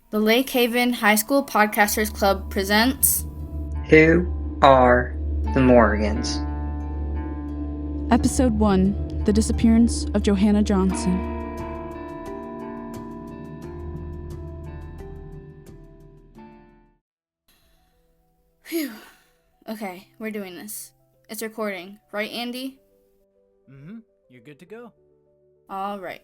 The Lake Haven High School Podcasters Club presents Who are the Morrigans? Episode 1, The Disappearance of Johanna Johnson. Phew. Okay, we're doing this. It's recording, right, Andy? You're good to go. All right.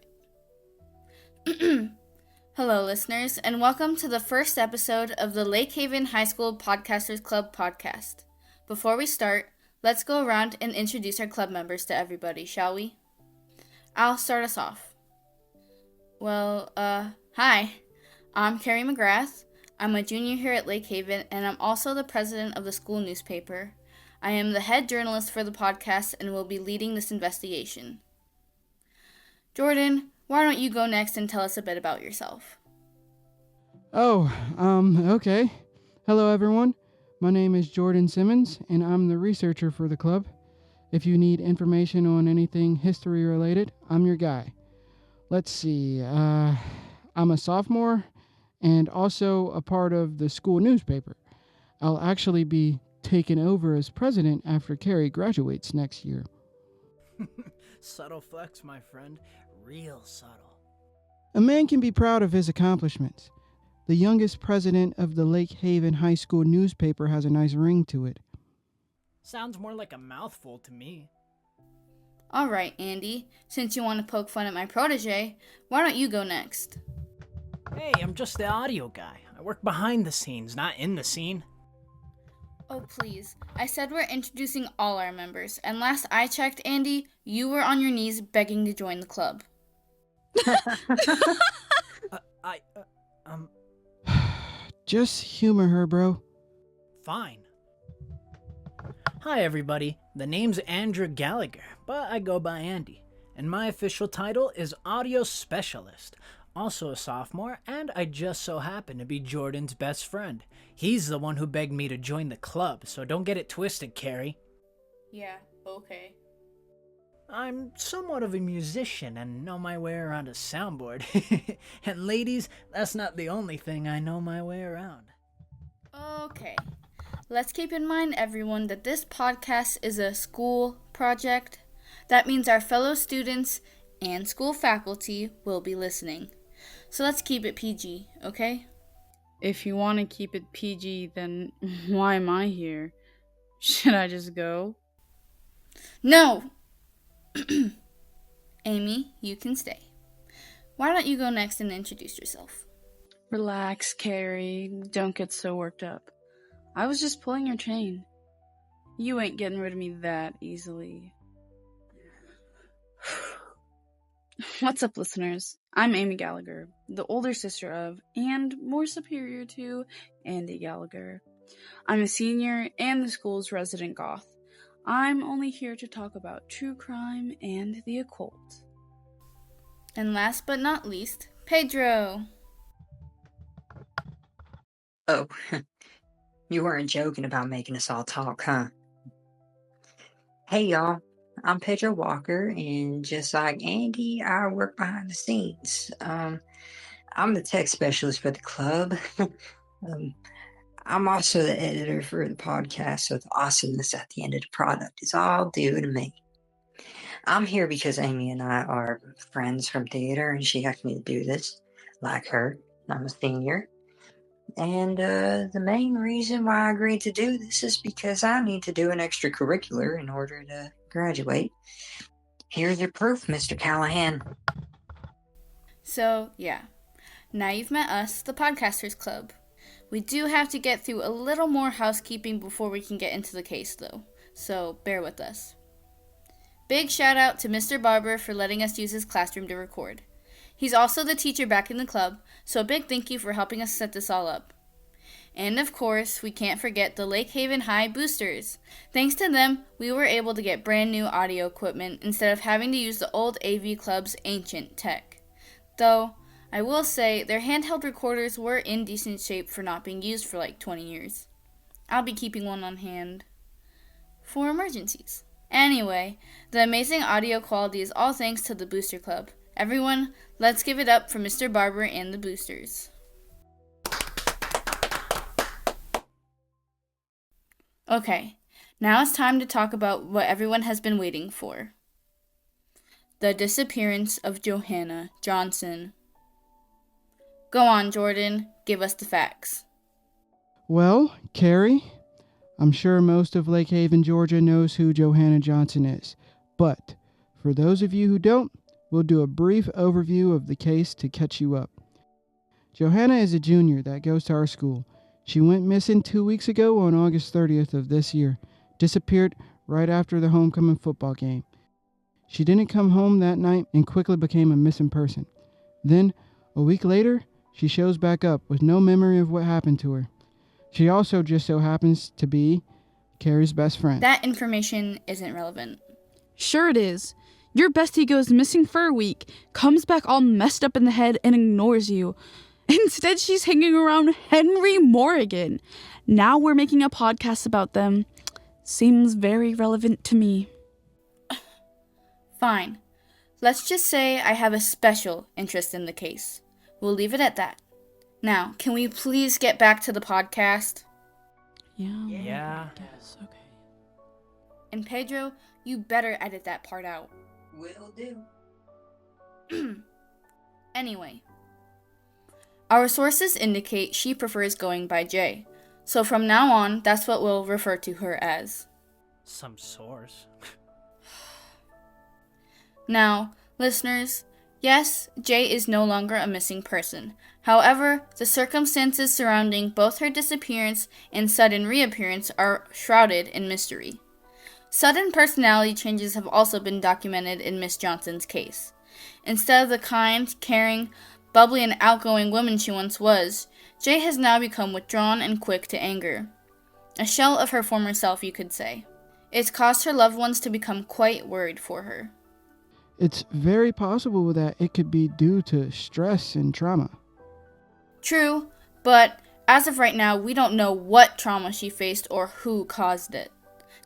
Hello, listeners, and welcome to the first episode of the Lake Haven High School Podcasters Club podcast. Before we start, let's go around and introduce our club members to everybody, shall we? I'll start us off. Well, hi. I'm Carrie McGrath. I'm a junior here at Lake Haven, and I'm also the president of the school newspaper. I am the head journalist for the podcast and will be leading this investigation. Jordan, why don't you go next and tell us a bit about yourself? Okay. Hello, everyone. My name is Jordan Simmons, and I'm the researcher for the club. If you need information on anything history related, I'm your guy. Let's see, I'm a sophomore and also a part of the school newspaper. I'll actually be taking over as president after Carrie graduates next year. Subtle flex, my friend. Real subtle. A man can be proud of his accomplishments. The youngest president of the Lake Haven High School newspaper has a nice ring to it. Sounds more like a mouthful to me. All right, Andy, since you want to poke fun at my protege, why don't you go next? Hey, I'm just the audio guy. I work behind the scenes, not in the scene. Oh, please. I said we're introducing all our members, and last I checked, Andy, you were on your knees begging to join the club. Just humor her, bro. Fine. Hi, everybody. The name's Andrew Gallagher, but I go by Andy. And my official title is Audio Specialist. Also a sophomore, and I just so happen to be Jordan's best friend. He's the one who begged me to join the club, so don't get it twisted, Carrie. Yeah, okay. I'm somewhat of a musician and know my way around a soundboard. And ladies, that's not the only thing I know my way around. Okay. Let's keep in mind, everyone, that this podcast is a school project. That means our fellow students and school faculty will be listening. So let's keep it PG, okay? If you want to keep it PG, then why am I here? Should I just go? No! Amy, you can stay. Why don't you go next and introduce yourself? Relax, Carrie. Don't get so worked up. I was just pulling your chain. You ain't getting rid of me that easily. What's up, listeners? I'm Amy Gallagher, the older sister of, and more superior to, Andy Gallagher. I'm a senior and the school's resident goth. I'm only here to talk about true crime and the occult. And last but not least, Pedro. Oh, you weren't joking about making us all talk, huh? Hey, y'all. I'm Pedro Walker, and just like Andy, I work behind the scenes. I'm the tech specialist for the club. I'm also the editor for the podcast, so the awesomeness at the end of the product is all due to me. I'm here because Amy and I are friends from theater, and she asked me to do this, like her. I'm a senior. And the main reason why I agreed to do this is because I need to do an extracurricular in order to graduate. Here's your proof, Mr. Callahan. So, yeah. Now you've met us, the Podcasters Club. We do have to get through a little more housekeeping before we can get into the case, though. So, bear with us. Big shout out to Mr. Barber for letting us use his classroom to record. He's also the teacher back in the club, so a big thank you for helping us set this all up. And of course, we can't forget the Lake Haven High boosters. Thanks to them, we were able to get brand new audio equipment instead of having to use the old AV Club's ancient tech. Though, I will say, their handheld recorders were in decent shape for not being used for like 20 years. I'll be keeping one on hand for emergencies. Anyway, the amazing audio quality is all thanks to the Booster Club. Everyone, let's give it up for Mr. Barber and the boosters. Okay, now it's time to talk about what everyone has been waiting for. The disappearance of Johanna Johnson. Go on, Jordan. Give us the facts. Well, Carrie, I'm sure most of Lake Haven, Georgia knows who Johanna Johnson is. But for those of you who don't, we'll do a brief overview of the case to catch you up. Johanna is a junior that goes to our school. She went missing 2 weeks ago on August 30th of this year. Disappeared right after the homecoming football game. She didn't come home that night and quickly became a missing person. Then, a week later, she shows back up with no memory of what happened to her. She also just so happens to be Carrie's best friend. That information isn't relevant. Sure it is. Your bestie goes missing for a week, comes back all messed up in the head, and ignores you. Instead, she's hanging around Henry Morrigan. Now we're making a podcast about them. Seems very relevant to me. Fine. Let's just say I have a special interest in the case. We'll leave it at that. Now, can we please get back to the podcast? Yeah. I guess. Okay. And Pedro, you better edit that part out. Will do. Anyway, our sources indicate she prefers going by Jay. So from now on, that's what we'll refer to her as. Some source. Now, listeners, yes, Jay is no longer a missing person. However, the circumstances surrounding both her disappearance and sudden reappearance are shrouded in mystery. Sudden personality changes have also been documented in Miss Johnson's case. Instead of the kind, caring, bubbly, and outgoing woman she once was, Jay has now become withdrawn and quick to anger. A shell of her former self, you could say. It's caused her loved ones to become quite worried for her. It's very possible that it could be due to stress and trauma. True, but as of right now, we don't know what trauma she faced or who caused it.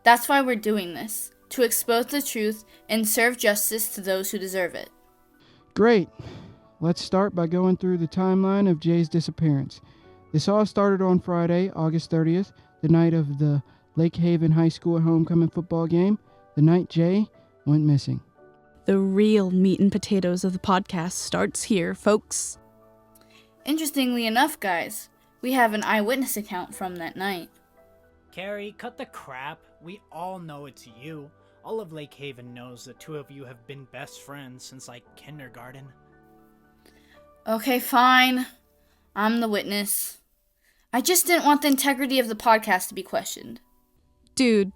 That's why we're doing this, to expose the truth and serve justice to those who deserve it. Great. Let's start by going through the timeline of Jay's disappearance. This all started on Friday, August 30th, the night of the Lake Haven High School homecoming football game, the night Jay went missing. The real meat and potatoes of the podcast starts here, folks. Interestingly enough, guys, we have an eyewitness account from that night. Carrie, cut the crap. We all know it's you. All of Lake Haven knows the two of you have been best friends since, kindergarten. Okay, fine. I'm the witness. I just didn't want the integrity of the podcast to be questioned. Dude,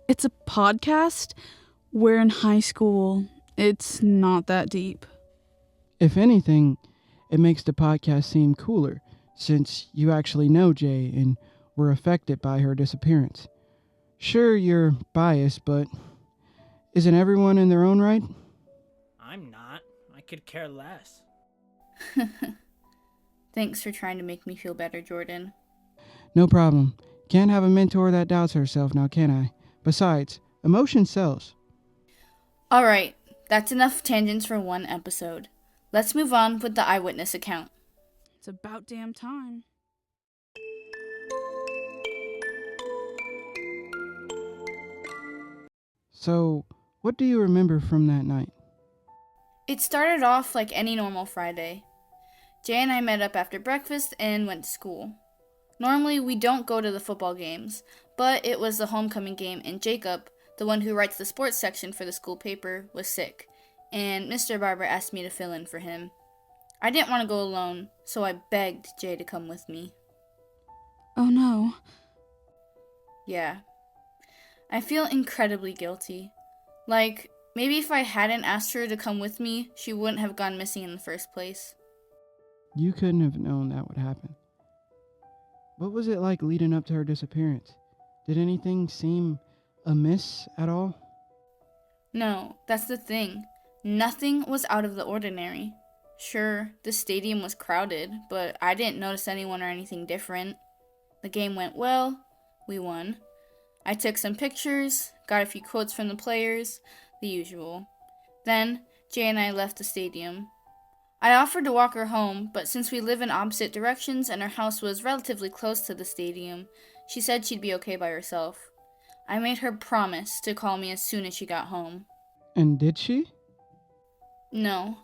it's a podcast? We're in high school. It's not that deep. If anything, it makes the podcast seem cooler, since you actually know Jay and were affected by her disappearance. Sure, you're biased, but isn't everyone in their own right? I'm not. I could care less. Thanks for trying to make me feel better, Jordan. No problem. Can't have a mentor that doubts herself now, can I? Besides, emotion sells. Alright, that's enough tangents for one episode. Let's move on with the eyewitness account. It's about damn time. So, what do you remember from that night? It started off like any normal Friday. Jay and I met up after breakfast and went to school. Normally, we don't go to the football games, but it was the homecoming game and Jacob, the one who writes the sports section for the school paper, was sick, and Mr. Barber asked me to fill in for him. I didn't want to go alone, so I begged Jay to come with me. Oh no. Yeah. I feel incredibly guilty. Maybe if I hadn't asked her to come with me, she wouldn't have gone missing in the first place. You couldn't have known that would happen. What was it like leading up to her disappearance? Did anything seem amiss at all? No, that's the thing. Nothing was out of the ordinary. Sure, the stadium was crowded, but I didn't notice anyone or anything different. The game went well. We won. I took some pictures, got a few quotes from the players, the usual. Then, Jay and I left the stadium. I offered to walk her home, but since we live in opposite directions and our house was relatively close to the stadium, She said she'd be okay by herself. I made her promise to call me as soon as she got home. And did she? No.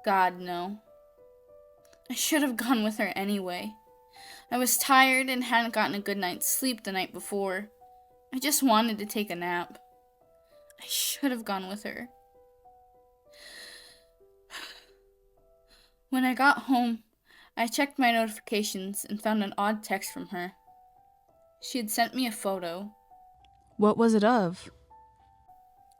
God, no. I should have gone with her anyway. I was tired and hadn't gotten a good night's sleep the night before. I just wanted to take a nap. I should have gone with her. When I got home, I checked my notifications and found an odd text from her. She had sent me a photo. What was it of?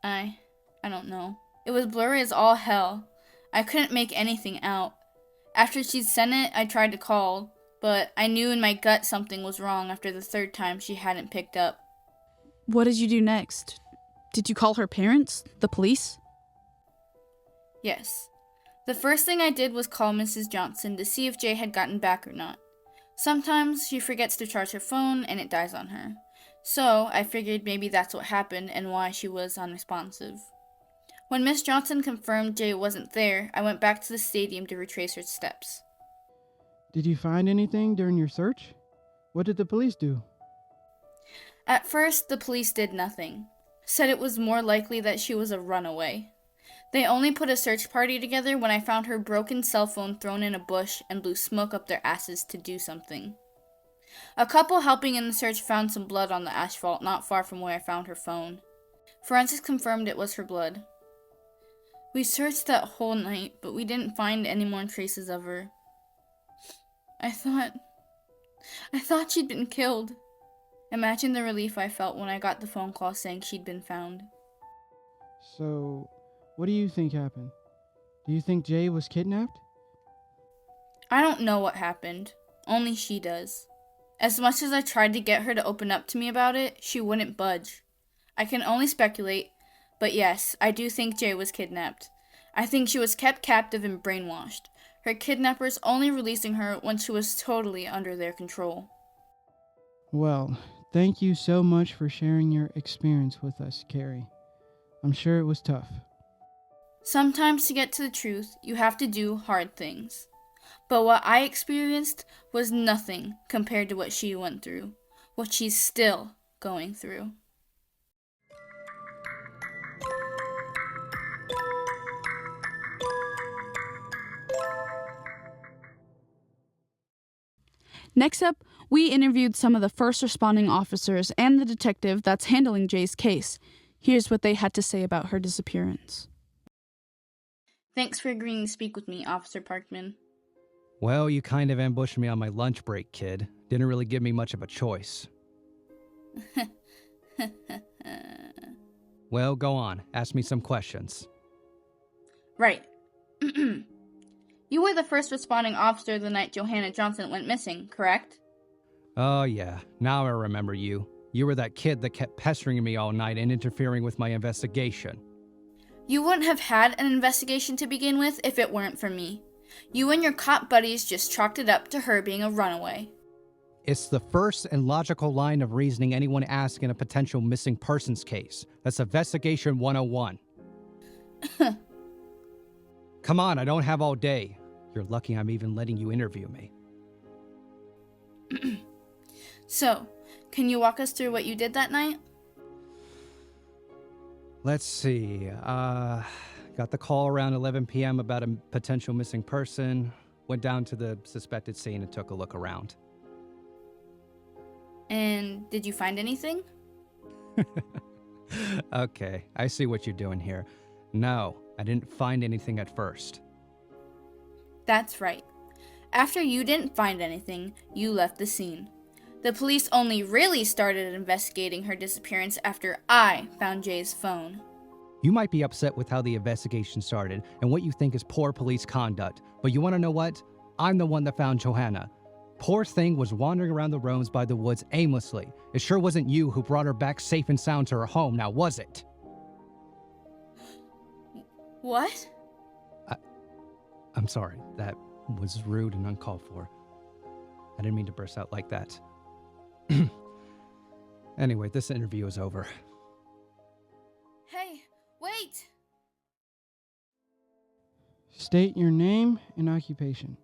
I don't know. It was blurry as all hell. I couldn't make anything out. After she'd sent it, I tried to call, but I knew in my gut something was wrong after the third time she hadn't picked up. What did you do next? Did you call her parents? The police? Yes. The first thing I did was call Mrs. Johnson to see if Jay had gotten back or not. Sometimes she forgets to charge her phone and it dies on her. So I figured maybe that's what happened and why she was unresponsive. When Miss Johnson confirmed Jay wasn't there, I went back to the stadium to retrace her steps. Did you find anything during your search? What did the police do? At first, the police did nothing. Said it was more likely that she was a runaway. They only put a search party together when I found her broken cell phone thrown in a bush and blew smoke up their asses to do something. A couple helping in the search found some blood on the asphalt not far from where I found her phone. Forensics confirmed it was her blood. We searched that whole night, but we didn't find any more traces of her. I thought she'd been killed. Imagine the relief I felt when I got the phone call saying she'd been found. So, what do you think happened? Do you think Jay was kidnapped? I don't know what happened. Only she does. As much as I tried to get her to open up to me about it, she wouldn't budge. I can only speculate, but yes, I do think Jay was kidnapped. I think she was kept captive and brainwashed, her kidnappers only releasing her when she was totally under their control. Well, thank you so much for sharing your experience with us, Carrie. I'm sure it was tough. Sometimes to get to the truth, you have to do hard things. But what I experienced was nothing compared to what she went through, what she's still going through. Next up, we interviewed some of the first responding officers and the detective that's handling Jay's case. Here's what they had to say about her disappearance. Thanks for agreeing to speak with me, Officer Parkman. Well, you kind of ambushed me on my lunch break, kid. Didn't really give me much of a choice. Well, go on. Ask me some questions. Right. You were the first responding officer the night Johanna Johnson went missing, correct? Oh, yeah. Now I remember you. You were that kid that kept pestering me all night and interfering with my investigation. You wouldn't have had an investigation to begin with if it weren't for me. You and your cop buddies just chalked it up to her being a runaway. It's the first and logical line of reasoning anyone asks in a potential missing persons case. That's Investigation 101. Come on, I don't have all day. You're lucky I'm even letting you interview me. So, can you walk us through what you did that night? Let's see. Got the call around 11 p.m. about a potential missing person. Went down to the suspected scene and took a look around. And did you find anything? Okay, I see what you're doing here. No, I didn't find anything at first. That's right. After you didn't find anything, you left the scene. The police only really started investigating her disappearance after I found Jay's phone. You might be upset with how the investigation started and what you think is poor police conduct, but you want to know what? I'm the one that found Johanna. Poor thing was wandering around the roams by the woods aimlessly. It sure wasn't you who brought her back safe and sound to her home, now was it? What? I'm sorry, that was rude and uncalled for. I didn't mean to burst out like that. Anyway, this interview is over. Hey, wait! State your name and occupation.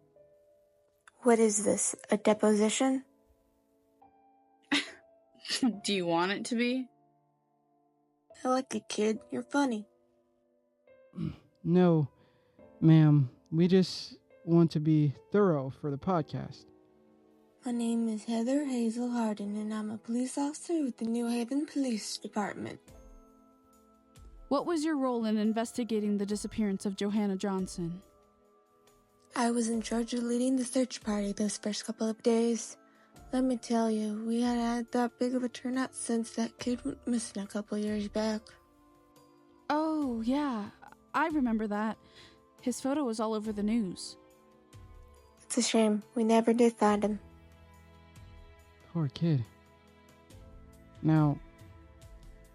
What is this, a deposition? Do you want it to be? I like it, kid. You're funny. No, ma'am. We just want to be thorough for the podcast. My name is Heather Hazel Harden, and I'm a police officer with the New Haven Police Department. What was your role in investigating the disappearance of Johanna Johnson? I was in charge of leading the search party those first couple of days. Let me tell you, we hadn't had that big of a turnout since that kid went missing a couple years back. Oh, yeah. I remember that. His photo was all over the news. It's a shame. We never did find him. Poor kid. Now,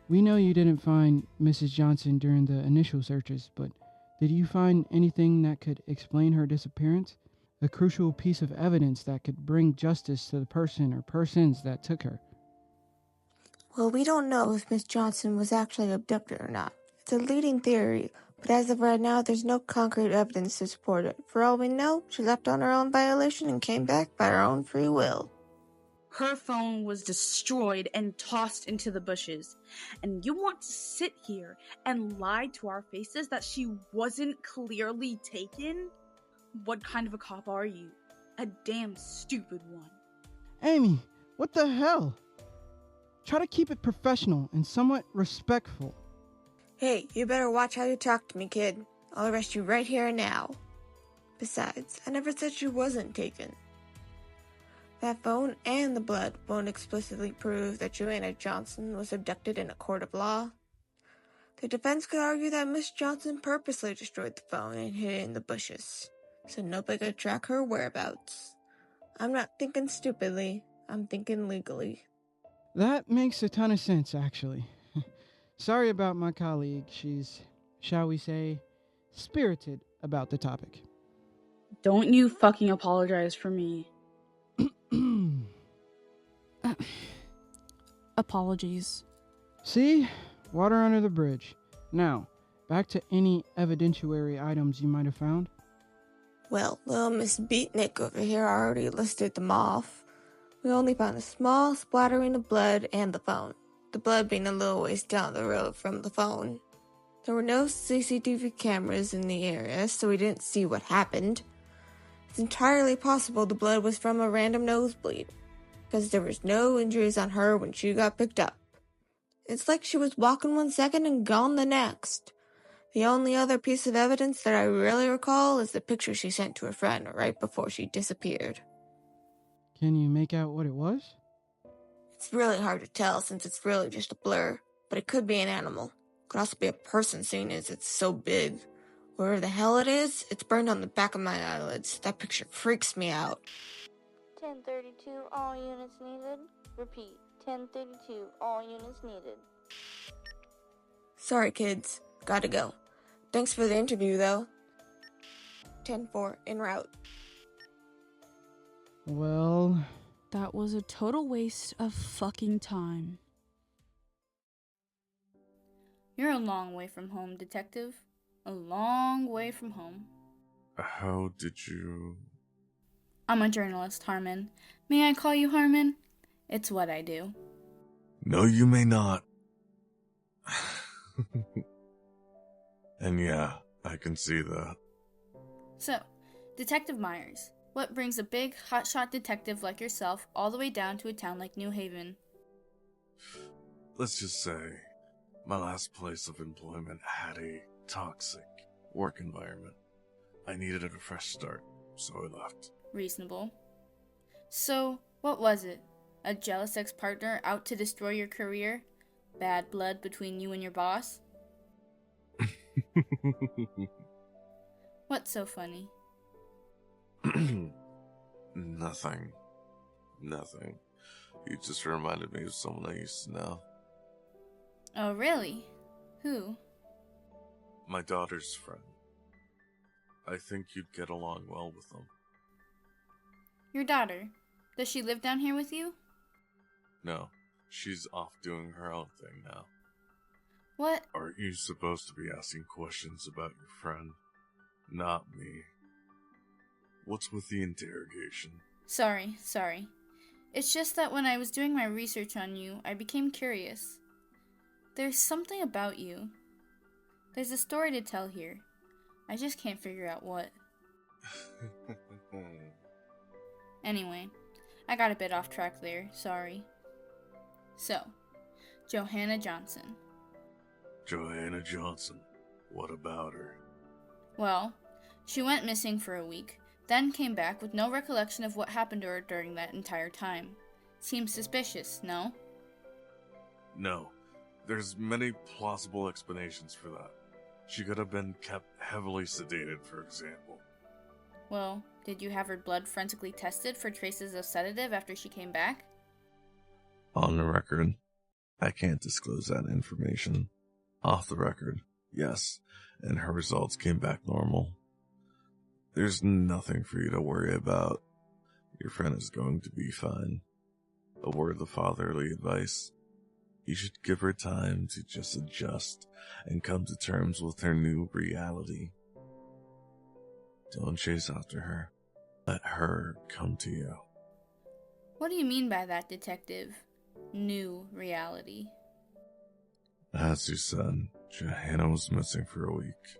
we know you didn't find Mrs. Johnson during the initial searches, but did you find anything that could explain her disappearance? A crucial piece of evidence that could bring justice to the person or persons that took her. Well, we don't know if Miss Johnson was actually abducted or not. It's a leading theory, but as of right now, there's no concrete evidence to support it. For all we know, she left on her own violation and came back by her own free will. Her phone was destroyed and tossed into the bushes. And you want to sit here and lie to our faces that she wasn't clearly taken? What kind of a cop are you? A damn stupid one. Amy, what the hell? Try to keep it professional and somewhat respectful. Hey, you better watch how you talk to me, kid. I'll arrest you right here and now. Besides, I never said she wasn't taken. That phone and the blood won't explicitly prove that Johanna Johnson was abducted in a court of law. The defense could argue that Miss Johnson purposely destroyed the phone and hid it in the bushes, so nobody could track her whereabouts. I'm not thinking stupidly, I'm thinking legally. That makes a ton of sense, actually. Sorry about my colleague. She's, shall we say, spirited about the topic. Don't you fucking apologize for me. Apologies. See? Water under the bridge. Now, back to any evidentiary items you might have found. Well, little Miss Beatnik over here already listed them off. We only found a small splattering of blood and the phone. The blood being a little ways down the road from the phone. There were no CCTV cameras in the area, so we didn't see what happened. It's entirely possible the blood was from a random nosebleed, because there was no injuries on her when she got picked up. It's like she was walking one second and gone the next. The only other piece of evidence that I really recall is the picture she sent to a friend right before she disappeared. Can you make out what it was? It's really hard to tell since it's really just a blur, but it could be an animal. It could also be a person seeing as it's so big. Wherever the hell it is, it's burned on the back of my eyelids. That picture freaks me out. 1032, all units needed. Repeat, 1032, all units needed. Sorry, kids. Gotta go. Thanks for the interview, though. 10-4, en route. Well... That was a total waste of fucking time. You're a long way from home, detective. A long way from home. How did you... I'm a journalist, Harmon. May I call you Harmon? It's what I do. No, you may not. And yeah, I can see that. So, Detective Myers, what brings a big, hotshot detective like yourself all the way down to a town like New Haven? Let's just say, my last place of employment had a toxic work environment. I needed a fresh start, so I left. Reasonable. So, what was it? A jealous ex-partner out to destroy your career? Bad blood between you and your boss? What's so funny? Nothing. You just reminded me of someone I used to know. Oh, really? Who? My daughter's friend. I think you'd get along well with them. Your daughter. Does she live down here with you? No, she's off doing her own thing now. What? Aren't you supposed to be asking questions about your friend? Not me. What's with the interrogation? Sorry. It's just that when I was doing my research on you, I became curious. There's something about you. There's a story to tell here. I just can't figure out what. Anyway, I got a bit off track there, sorry. So, Johanna Johnson. Johanna Johnson. What about her? Well, she went missing for a week, then came back with no recollection of what happened to her during that entire time. Seems suspicious, no? No. There's many plausible explanations for that. She could have been kept heavily sedated, for example. Well, did you have her blood forensically tested for traces of sedative after she came back? On the record, I can't disclose that information. Off the record, yes, and her results came back normal. There's nothing for you to worry about. Your friend is going to be fine. A word of fatherly advice. You should give her time to just adjust and come to terms with her new reality. Don't chase after her. Let her come to you. What do you mean by that, Detective? New reality. As you said, Johanna was missing for a week.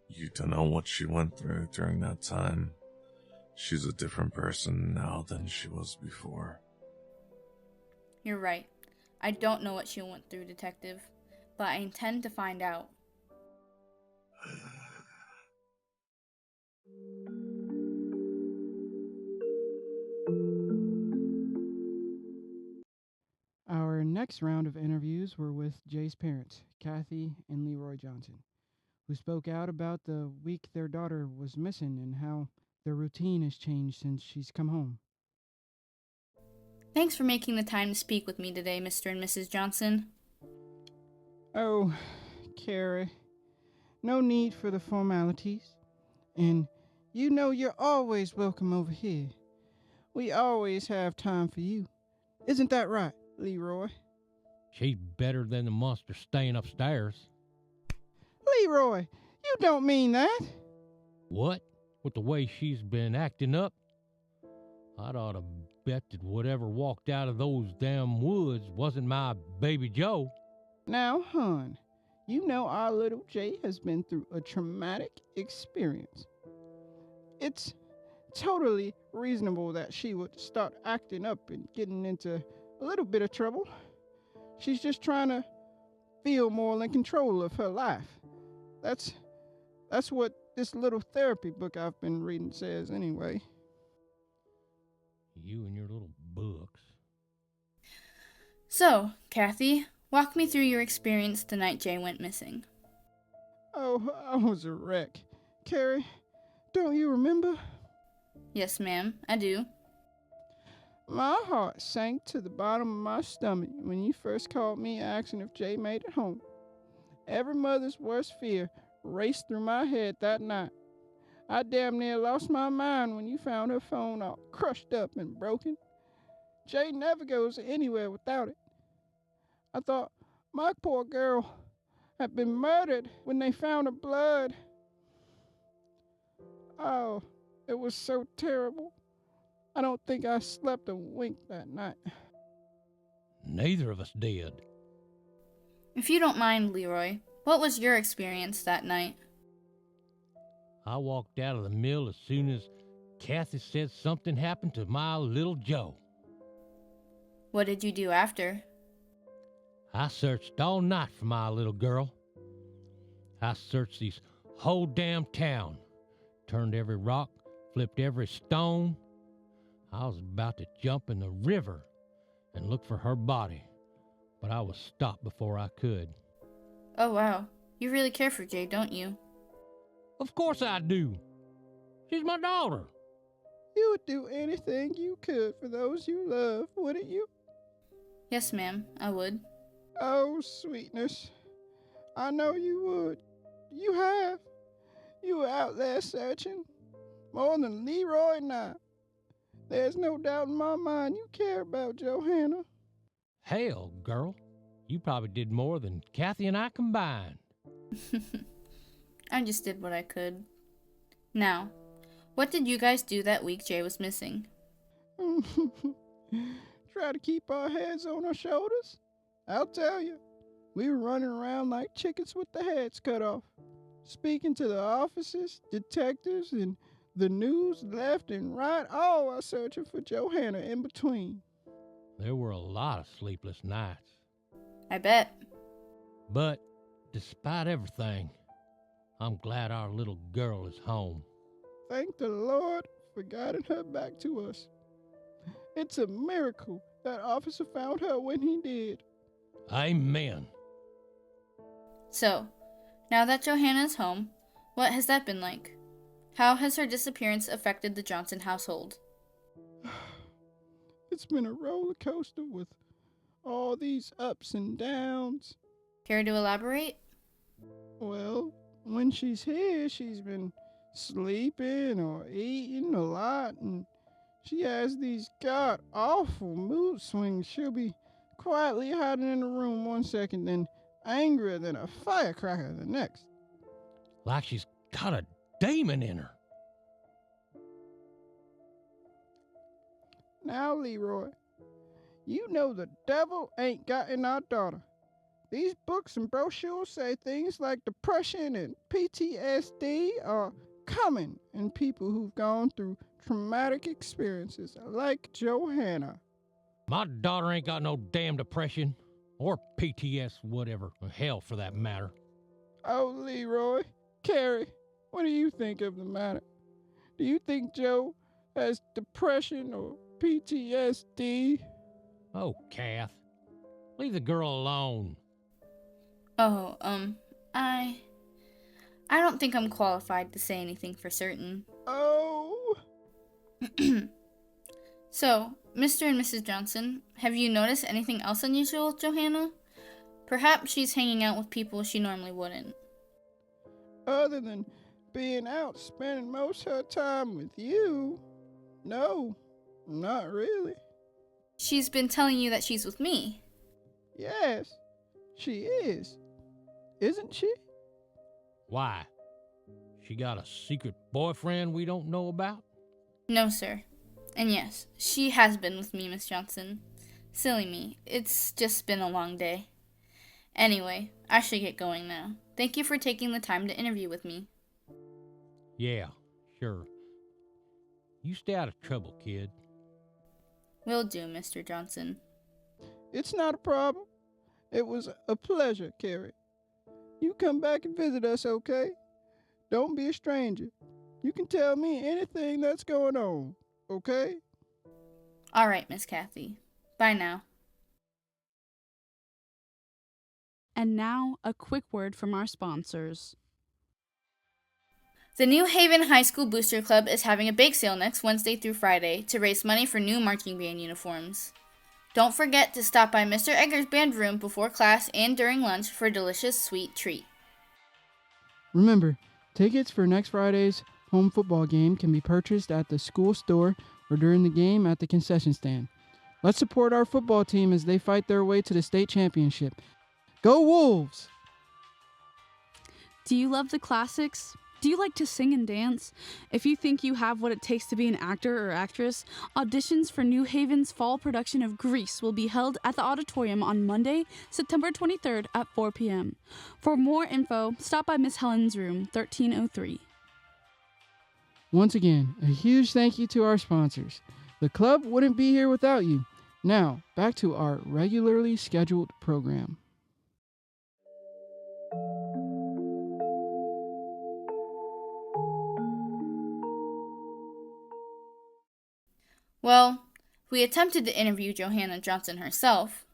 You don't know what she went through during that time. She's a different person now than she was before. You're right. I don't know what she went through, Detective, but I intend to find out. Our next round of interviews were with Jay's parents, Kathy and Leroy Johnson, who spoke out about the week their daughter was missing and how their routine has changed since she's come home. Thanks for making the time to speak with me today, Mr. and Mrs. Johnson. Oh, Carrie, no need for the formalities. And you know you're always welcome over here. We always have time for you. Isn't that right, Leroy? She's better than the monster staying upstairs. Leroy, you don't mean that. What? With the way she's been acting up? I'd ought to bet that whatever walked out of those damn woods wasn't my baby Joe. Now, hon, you know our little Jay has been through a traumatic experience. It's totally reasonable that she would start acting up and getting into a little bit of trouble. She's just trying to feel more in control of her life. That's what this little therapy book I've been reading says anyway. You and your little books. So, Kathy, walk me through your experience the night Jay went missing. Oh, I was a wreck. Carrie, don't you remember? Yes, ma'am, I do. My heart sank to the bottom of my stomach when you first called me asking if Jay made it home. Every mother's worst fear raced through my head that night. I damn near lost my mind when you found her phone all crushed up and broken. Jay never goes anywhere without it. I thought my poor girl had been murdered when they found her blood. Oh, it was so terrible. I don't think I slept a wink that night. Neither of us did. If you don't mind, Leroy, what was your experience that night? I walked out of the mill as soon as Kathy said something happened to my little Joe. What did you do after? I searched all night for my little girl. I searched this whole damn town, turned every rock, flipped every stone. I was about to jump in the river and look for her body, but I was stopped before I could. Oh, wow. You really care for Jay, don't you? Of course I do. She's my daughter. You would do anything you could for those you love, wouldn't you? Yes, ma'am, I would. Oh, sweetness. I know you would. You have. You were out there searching. More than Leroy and I. There's no doubt in my mind you care about Johanna. Hell, girl. You probably did more than Kathy and I combined. I just did what I could. Now, what did you guys do that week Jay was missing? Try to keep our heads on our shoulders. I'll tell you, we were running around like chickens with the heads cut off, speaking to the officers, detectives, and the news left and right, all while searching for Johanna in between. There were a lot of sleepless nights. I bet. But despite everything, I'm glad our little girl is home. Thank the Lord for guiding her back to us. It's a miracle that officer found her when he did. Amen. So, now that Johanna's home, what has that been like? How has her disappearance affected the Johnson household? It's been a roller coaster with all these ups and downs. Care to elaborate? Well, when she's here, she's been sleeping or eating a lot, and she has these god-awful mood swings. She'll be quietly hiding in the room one second, then angrier than a firecracker the next. Like she's got a demon in her. Now, Leroy, you know the devil ain't got in our daughter. These books and brochures say things like depression and PTSD are common in people who've gone through traumatic experiences like Johanna. My daughter ain't got no damn depression. Or PTS, whatever. Hell, for that matter. Oh, Leroy, Carrie, what do you think of the matter? Do you think Joe has depression or PTSD? Oh, Kath. Leave the girl alone. Oh, I don't think I'm qualified to say anything for certain. Oh. So, Mr. and Mrs. Johnson, have you noticed anything else unusual with Johanna? Perhaps she's hanging out with people she normally wouldn't. Other than being out spending most of her time with you, no, not really. She's been telling you that she's with me. Yes, she is. Isn't she? Why? She got a secret boyfriend we don't know about? No, sir. And yes, she has been with me, Miss Johnson. Silly me. It's just been a long day. Anyway, I should get going now. Thank you for taking the time to interview with me. Yeah, sure. You stay out of trouble, kid. Will do, Mr. Johnson. It's not a problem. It was a pleasure, Carrie. You come back and visit us, okay? Don't be a stranger. You can tell me anything that's going on, okay? All right, Miss Kathy. Bye now. And now, a quick word from our sponsors. The New Haven High School Booster Club is having a bake sale next Wednesday through Friday to raise money for new marching band uniforms. Don't forget to stop by Mr. Egger's band room before class and during lunch for a delicious sweet treat. Remember, tickets for next Friday's home football game can be purchased at the school store or during the game at the concession stand. Let's support our football team as they fight their way to the state championship. Go Wolves! Do you love the classics? Do you like to sing and dance? If you think you have what it takes to be an actor or actress, auditions for New Haven's fall production of Grease will be held at the auditorium on Monday, September 23rd at 4 p.m. For more info, stop by Miss Helen's room, 1303. Once again, a huge thank you to our sponsors. The club wouldn't be here without you. Now, back to our regularly scheduled program. Well, we attempted to interview Johanna Johnson herself.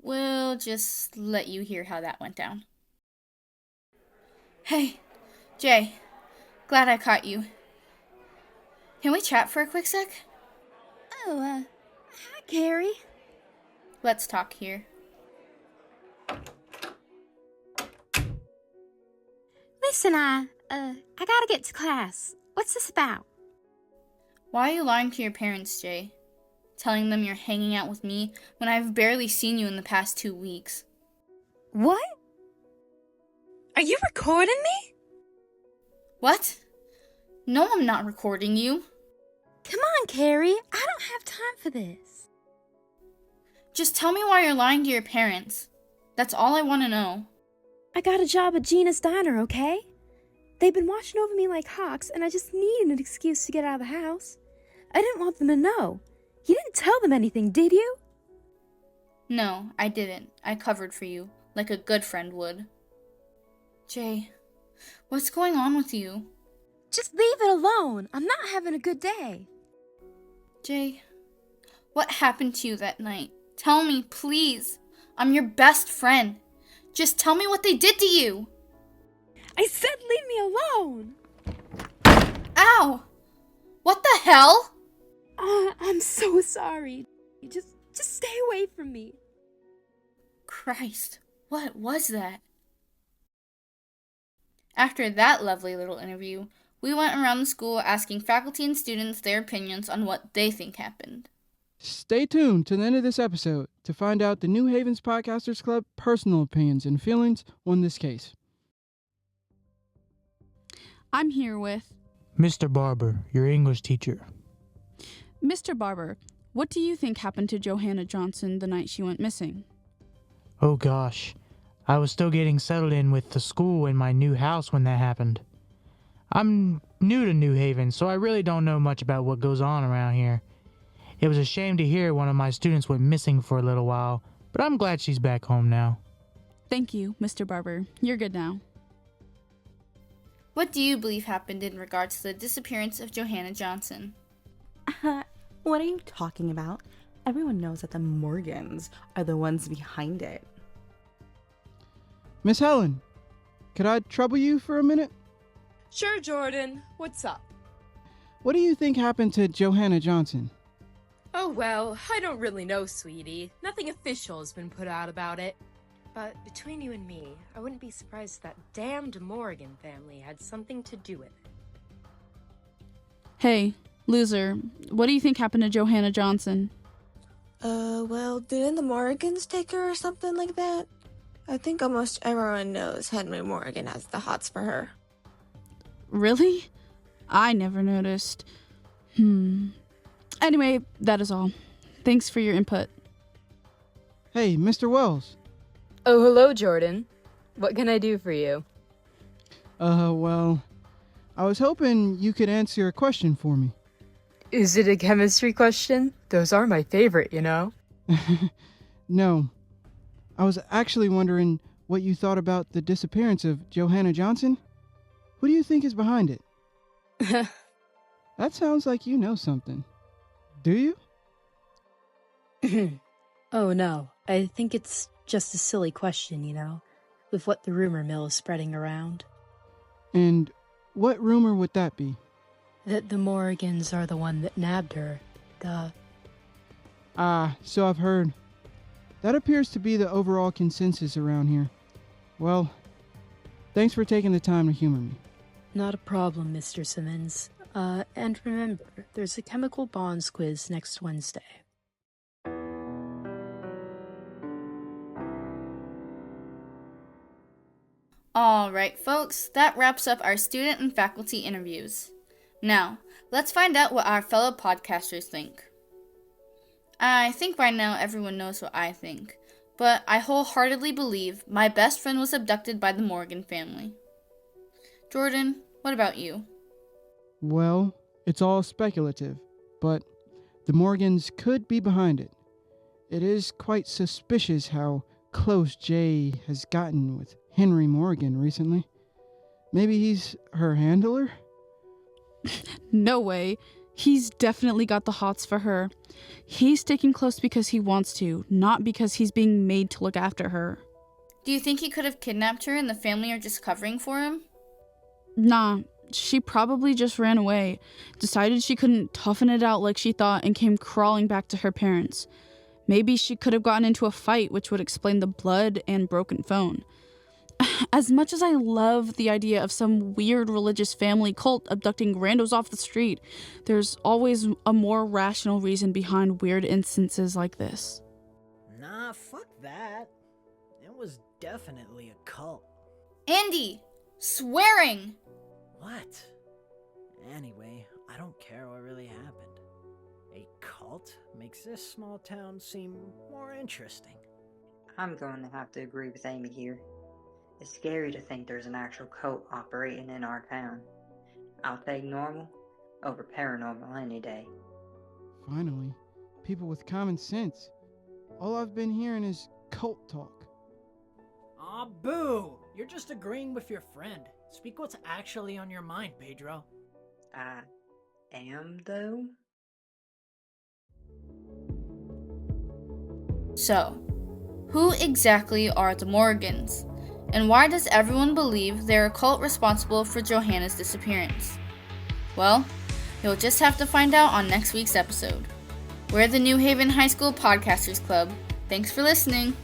We'll just let you hear how that went down. Hey, Jay. Glad I caught you. Can we chat for a quick sec? Oh, hi, Carrie. Let's talk here. Listen, I gotta get to class. What's this about? Why are you lying to your parents, Jay? Telling them you're hanging out with me when I've barely seen you in the past 2 weeks. What? Are you recording me? What? No, I'm not recording you. Come on, Carrie. I don't have time for this. Just tell me why you're lying to your parents. That's all I want to know. I got a job at Gina's Diner, okay? They've been watching over me like hawks, and I just needed an excuse to get out of the house. I didn't want them to know. You didn't tell them anything, did you? No, I didn't. I covered for you, like a good friend would. Jay, what's going on with you? Just leave it alone. I'm not having a good day. Jay, what happened to you that night? Tell me, please. I'm your best friend. Just tell me what they did to you. I said leave me alone. Ow! What the hell? I'm so sorry. Just stay away from me. Christ, what was that? After that lovely little interview, we went around the school asking faculty and students their opinions on what they think happened. Stay tuned to the end of this episode to find out the New Havens Podcasters Club personal opinions and feelings on this case. I'm here with Mr. Barber, your English teacher. Mr. Barber. What do you think happened to Johanna Johnson the night she went missing? Oh gosh, I was still getting settled in with the school in my new house when that happened. I'm new to New Haven, so I really don't know much about what goes on around here. It was a shame to hear one of my students went missing for a little while, but I'm glad she's back home now. Thank you, Mr. Barber. You're good now. What do you believe happened in regards to the disappearance of Johanna Johnson? What are you talking about? Everyone knows that the Morgans are the ones behind it. Miss Helen, could I trouble you for a minute? Sure, Jordan. What's up? What do you think happened to Johanna Johnson? Oh, well, I don't really know, sweetie. Nothing official has been put out about it. But between you and me, I wouldn't be surprised that damned Morrigan family had something to do with it. Hey, loser, what do you think happened to Johanna Johnson? Well, didn't the Morrigans take her or something like that? I think almost everyone knows Henry Morrigan has the hots for her. Really? I never noticed. Anyway, that is all. Thanks for your input. Hey, Mr. Wells. Oh, hello, Jordan. What can I do for you? Well, I was hoping you could answer a question for me. Is it a chemistry question? Those are my favorite, you know? No. I was actually wondering what you thought about the disappearance of Johanna Johnson. Who do you think is behind it? That sounds like you know something. Do you? Oh, no. I think it's just a silly question, you know, with what the rumor mill is spreading around. And what rumor would that be? That the Morrigans are the one that nabbed her. Duh. Ah, so I've heard. That appears to be the overall consensus around here. Well, thanks for taking the time to humor me. Not a problem, Mr. Simmons. And remember, there's a chemical bonds quiz next Wednesday. Alright, folks, that wraps up our student and faculty interviews. Now, let's find out what our fellow podcasters think. I think by now everyone knows what I think, but I wholeheartedly believe my best friend was abducted by the Morrigan family. Jordan, what about you? Well, it's all speculative, but the Morgans could be behind it. It is quite suspicious how close Jay has gotten with Henry Morrigan recently. Maybe he's her handler? No way. He's definitely got the hots for her. He's sticking close because he wants to, not because he's being made to look after her. Do you think he could have kidnapped her and the family are just covering for him? Nah, she probably just ran away, decided she couldn't toughen it out like she thought, and came crawling back to her parents. Maybe she could have gotten into a fight, which would explain the blood and broken phone. As much as I love the idea of some weird religious family cult abducting randos off the street, there's always a more rational reason behind weird instances like this. Nah, fuck that. It was definitely a cult. Andy! Swearing! What? Anyway, I don't care what really happened. A cult makes this small town seem more interesting. I'm going to have to agree with Amy here. It's scary to think there's an actual cult operating in our town. I'll take normal over paranormal any day. Finally, people with common sense. All I've been hearing is cult talk. Aw, boo! You're just agreeing with your friend. Speak what's actually on your mind, Pedro. I am, though? So, who exactly are the Morrigans? And why does everyone believe they're a cult responsible for Johanna's disappearance? Well, you'll just have to find out on next week's episode. We're the New Haven High School Podcasters Club. Thanks for listening.